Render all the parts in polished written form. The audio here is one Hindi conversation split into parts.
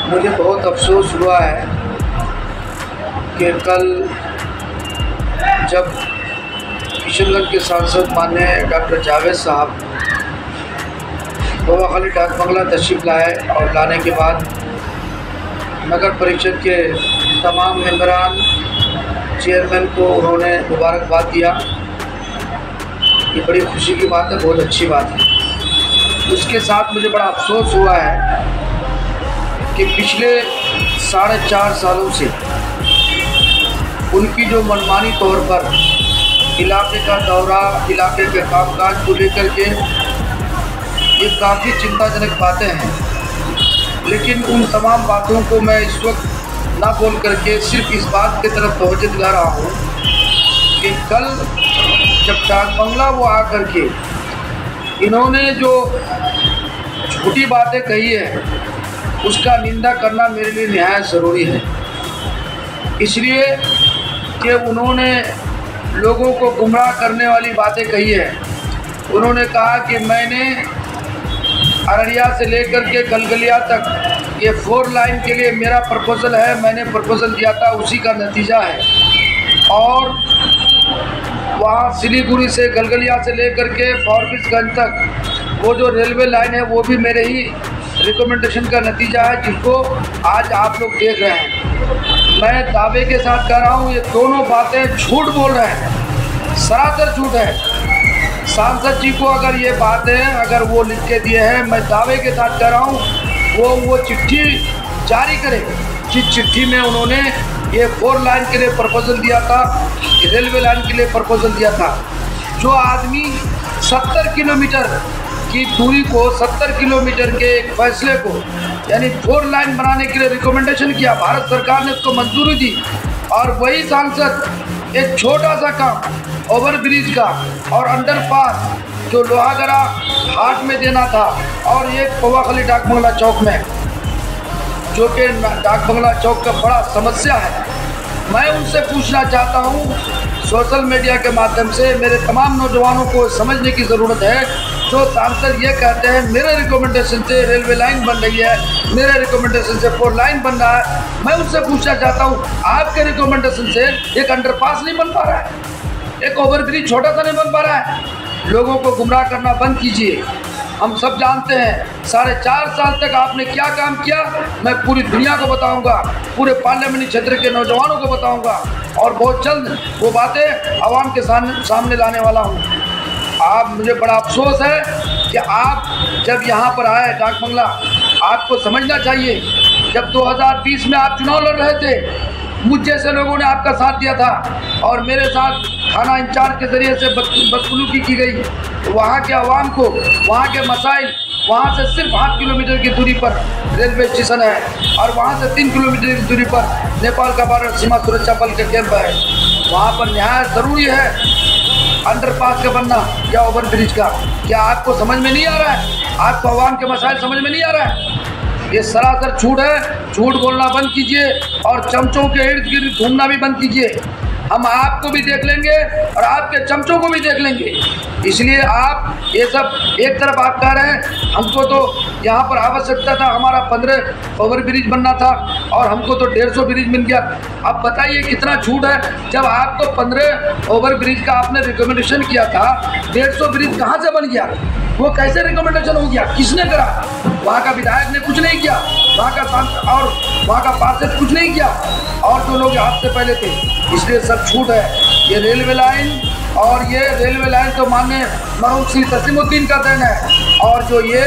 मुझे बहुत अफसोस हुआ है कि कल जब किशनगंज के सांसद माननीय डॉक्टर जावेद साहब बाबा खाली डाक बंगला तशरीफ़ लाए और लाने के बाद नगर परिषद के तमाम मेंबरान चेयरमैन को उन्होंने मुबारकबाद दिया। ये बड़ी खुशी की बात है, बहुत अच्छी बात है। उसके साथ मुझे बड़ा अफसोस हुआ है कि पिछले 4.5 सालों से उनकी जो मनमानी तौर पर इलाके का दौरा, इलाके के कामकाज को लेकर के ये काफ़ी चिंताजनक बातें हैं, लेकिन उन तमाम बातों को मैं इस वक्त ना बोल करके सिर्फ इस बात की तरफ तवज्जो दिला रहा हूँ कि कल जब डाक बंगला वो आकर के इन्होंने जो झूठी बातें कही है उसका निंदा करना मेरे लिए निहायत ज़रूरी है, इसलिए कि उन्होंने लोगों को गुमराह करने वाली बातें कही है। उन्होंने कहा कि मैंने अररिया से लेकर के गलगलिया तक ये 4 लाइन के लिए मेरा प्रपोजल है, मैंने प्रपोजल दिया था, उसी का नतीजा है। और वहाँ सिलीगुड़ी से गलगलिया से लेकर के फॉरबिसगंज तक वो जो रेलवे लाइन है वो भी मेरे ही रिकमेंडेशन का नतीजा है, जिसको आज आप लोग देख रहे हैं। मैं दावे के साथ कह रहा हूँ ये दोनों बातें झूठ बोल रहे हैं, सरासर झूठ है। सांसद जी को अगर ये बातें अगर वो लिख के दिए हैं, मैं दावे के साथ कह रहा हूँ वो चिट्ठी जारी करें जिस चिट्ठी में उन्होंने ये 4 लाइन के लिए प्रपोजल दिया था, रेलवे लाइन के लिए प्रपोजल दिया था। जो आदमी 70 किलोमीटर की दूरी को, 70 किलोमीटर के एक फैसले को यानी 4 लाइन बनाने के लिए रिकमेंडेशन किया, भारत सरकार ने उसको मंजूरी दी, और वही सांसद एक छोटा सा काम ओवर ब्रिज का और अंडरपास जो लोहागड़ा हाट में देना था और ये बाबा खाली डाक बंगला चौक में, जो कि डाक बंगला चौक का बड़ा समस्या है। मैं उनसे पूछना चाहता हूँ, सोशल मीडिया के माध्यम से मेरे तमाम नौजवानों को समझने की ज़रूरत है। जो सांसद ये कहते हैं मेरे रिकमेंडेशन से रेलवे लाइन बन रही है, मेरे रिकमेंडेशन से 4 लाइन बन रहा है, मैं उनसे पूछना चाहता हूँ आपके रिकमेंडेशन से एक अंडरपास नहीं बन पा रहा है, एक ओवर ब्रिज छोटा सा नहीं बन पा रहा है। लोगों को गुमराह करना बंद कीजिए। हम सब जानते हैं 4.5 साल तक आपने क्या काम किया, मैं पूरी दुनिया को बताऊंगा, पूरे पार्लियामेंट्री क्षेत्र के नौजवानों को बताऊंगा, और बहुत जल्द वो बातें आवाम के सामने लाने वाला हूं। आप, मुझे बड़ा अफसोस है कि आप जब यहाँ पर आए डाक बंगला, आपको समझना चाहिए जब 2020 में आप चुनाव लड़ रहे थे, मुझ जैसे लोगों ने आपका साथ दिया था और मेरे साथ थाना इंचार्ज के ज़रिए से बदसलूकी की गई। तो वहाँ के आवाम को, वहाँ के मसाइल, वहाँ से सिर्फ 8 किलोमीटर की दूरी पर रेलवे स्टेशन है और वहाँ से 3 किलोमीटर की दूरी पर नेपाल का बॉर्डर सीमा सुरक्षा बल का कैंप है। वहाँ पर निहायत ज़रूरी है अंडरपास का बनना या ओवर ब्रिज का। क्या आपको समझ में नहीं आ रहा है? आपको आवाम के मसाइल समझ में नहीं आ रहा है? ये सरासर झूठ है। झूठ बोलना बंद कीजिए और चमचों के इर्द गिर्द घूमना भी बंद कीजिए। हम आपको भी देख लेंगे और आपके चमचों को भी देख लेंगे। इसलिए आप ये सब एक तरफ आप कह रहे हैं हमको तो यहाँ पर आवश्यकता था, हमारा 15 ओवर ब्रिज बनना था और हमको तो 150 ब्रिज मिल गया। अब बताइए कितना झूठ है। जब आपको 15 ओवर ब्रिज का आपने रिकमेंडेशन किया था, 150 ब्रिज कहाँ से बन गया? वो कैसे रिकमेंडेशन हो गया? किसने करा? वहाँ का विधायक ने कुछ नहीं किया, वहाँ का सांसद और वहाँ का पार्षद कुछ नहीं किया, और जो लोग हाथ से पहले थे। इसलिए सब झूठ है। ये रेलवे लाइन और ये रेलवे लाइन तो माननीय मरहूम श्री तस्लीमुद्दीन का देन है, और जो ये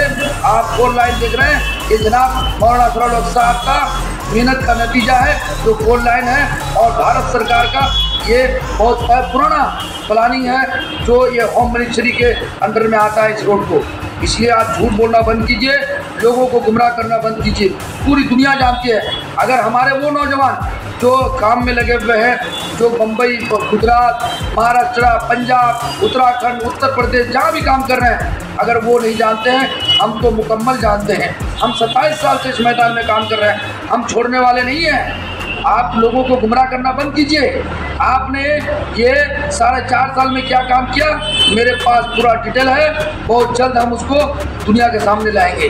आप 4 लाइन देख रहे हैं ये जनाब मौलाना असरर साहब का मेहनत का नतीजा है। जो 4 लाइन है और भारत सरकार का ये बहुत पुराना प्लानिंग है जो ये होम मिनिस्ट्री के अंडर में आता है इस रोड को। इसलिए आप झूठ बोलना बंद कीजिए, लोगों को गुमराह करना बंद कीजिए। पूरी दुनिया जानती है अगर हमारे वो नौजवान जो काम में लगे हुए हैं, जो मुंबई, गुजरात, महाराष्ट्र, पंजाब, उत्तराखंड, उत्तर प्रदेश जहाँ भी काम कर रहे हैं, अगर वो नहीं जानते हैं, हम तो मुकम्मल जानते हैं। हम 27 साल से इस मैदान में काम कर रहे हैं, हम छोड़ने वाले नहीं हैं। आप लोगों को गुमराह करना बंद कीजिए। आपने ये 4.5 साल में क्या काम किया, मेरे पास पूरा डिटेल है, बहुत जल्द हम उसको दुनिया के सामने लाएंगे।